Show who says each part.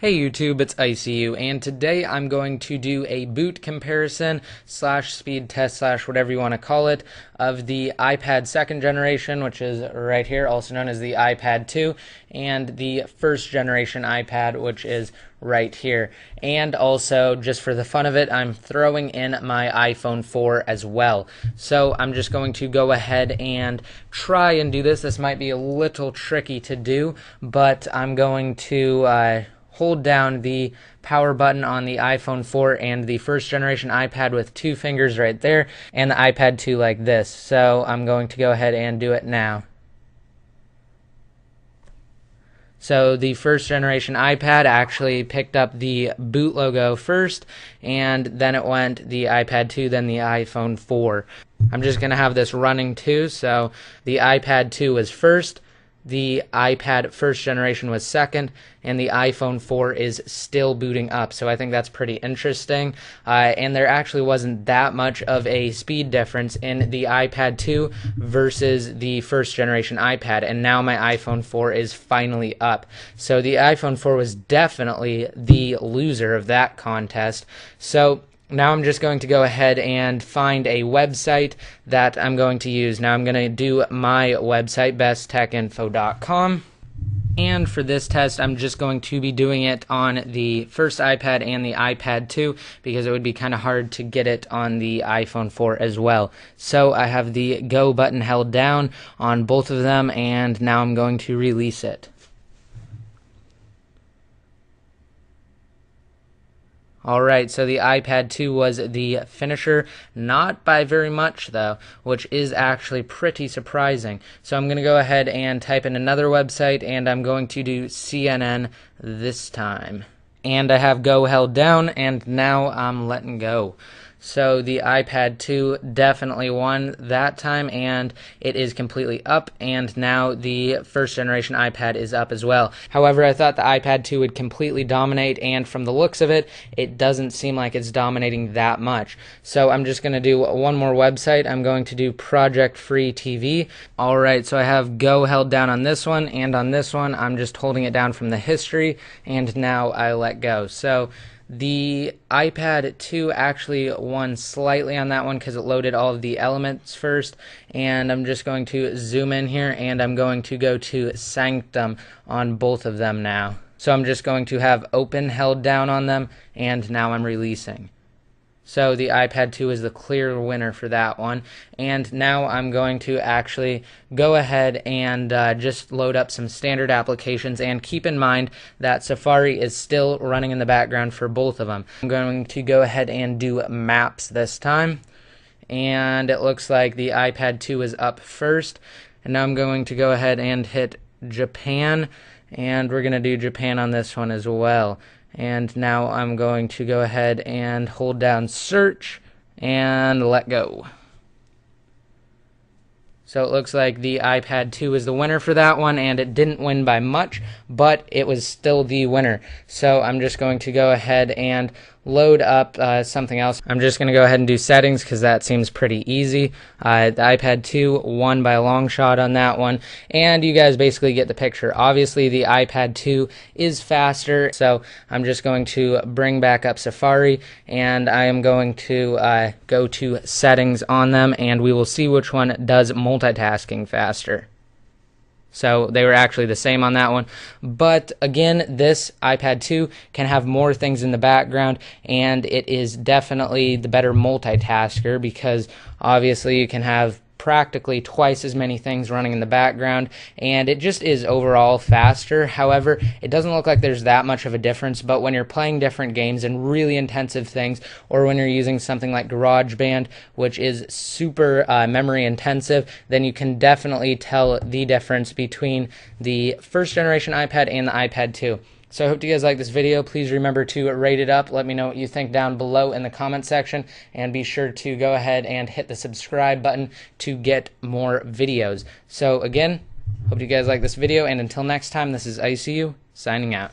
Speaker 1: Hey YouTube, it's ICU, and today I'm going to do a boot comparison slash speed test slash whatever you want to call it of the iPad 2nd generation, which is right here, also known as the iPad 2, and the 1st generation iPad, which is right here. And also, just for the fun of it, I'm throwing in my iPhone 4 as well. So I'm just going to go ahead and try and do this. This might be a little tricky to do, but I'm going to hold down the power button on the iPhone 4 and the 1st generation iPad with 2 fingers right there, and the iPad 2 like this. So I'm going to go ahead and do it now. So the 1st generation iPad actually picked up the boot logo first, and then it went the iPad 2, then the iPhone 4. I'm just going to have this running too, so the iPad 2 was first, the iPad 1st generation was second, and the iPhone 4 is still booting up. So I think that's pretty interesting. And there actually wasn't that much of a speed difference in the iPad 2 versus the 1st generation iPad. And now my iPhone 4 is finally up. So the iPhone 4 was definitely the loser of that contest. So now I'm just going to go ahead and find a website that I'm going to use. Now I'm going to do my website, besttechinfo.com. And for this test, I'm just going to be doing it on the 1st iPad and the iPad 2 because it would be kind of hard to get it on the iPhone 4 as well. So I have the go button held down on both of them, and now I'm going to release it. Alright, so the iPad 2 was the finisher, not by very much though, which is actually pretty surprising. So I'm going to go ahead and type in another website, and I'm going to do CNN this time. And I have go held down, and now I'm letting go. So the iPad 2 definitely won that time, and it is completely up, and now the 1st generation iPad is up as well. However, I thought the iPad 2 would completely dominate, and from the looks of it, it doesn't seem like it's dominating that much. So I'm just going to do one more website. I'm going to do Project Free TV. Alright, so I have go held down on this one, and on this one, I'm just holding it down from the history, and now I let go. So the iPad 2 actually won slightly on that one because it loaded all of the elements first, and I'm just going to zoom in here, and I'm going to go to Sanctum on both of them now. So I'm just going to have open held down on them, and now I'm releasing. So the iPad 2 is the clear winner for that one. And now I'm going to actually go ahead and just load up some standard applications. And keep in mind that Safari is still running in the background for both of them. I'm going to go ahead and do Maps this time. And it looks like the iPad 2 is up first. And now I'm going to go ahead and hit Japan. And we're going to do Japan on this one as well. And now I'm going to go ahead and hold down search and let go. So it looks like the iPad 2 is the winner for that one, and it didn't win by much, but it was still the winner. So I'm just going to go ahead and load up something else. I'm just going to go ahead and do settings because that seems pretty easy. The iPad 2 won by a long shot on that one, and you guys basically get the picture. Obviously, the iPad 2 is faster, so I'm just going to bring back up Safari, and I am going to go to settings on them, and we will see which one does multitasking faster. So they were actually the same on that one. But again, this iPad 2 can have more things in the background, and it is definitely the better multitasker because obviously you can have practically twice as many things running in the background, and it just is overall faster. However, it doesn't look like there's that much of a difference, but when you're playing different games and really intensive things, or when you're using something like GarageBand, which is super memory intensive, then you can definitely tell the difference between the 1st generation iPad and the iPad 2. So I hope you guys like this video. Please remember to rate it up. Let me know what you think down below in the comment section. And be sure to go ahead and hit the subscribe button to get more videos. So again, hope you guys like this video. And until next time, this is ICU signing out.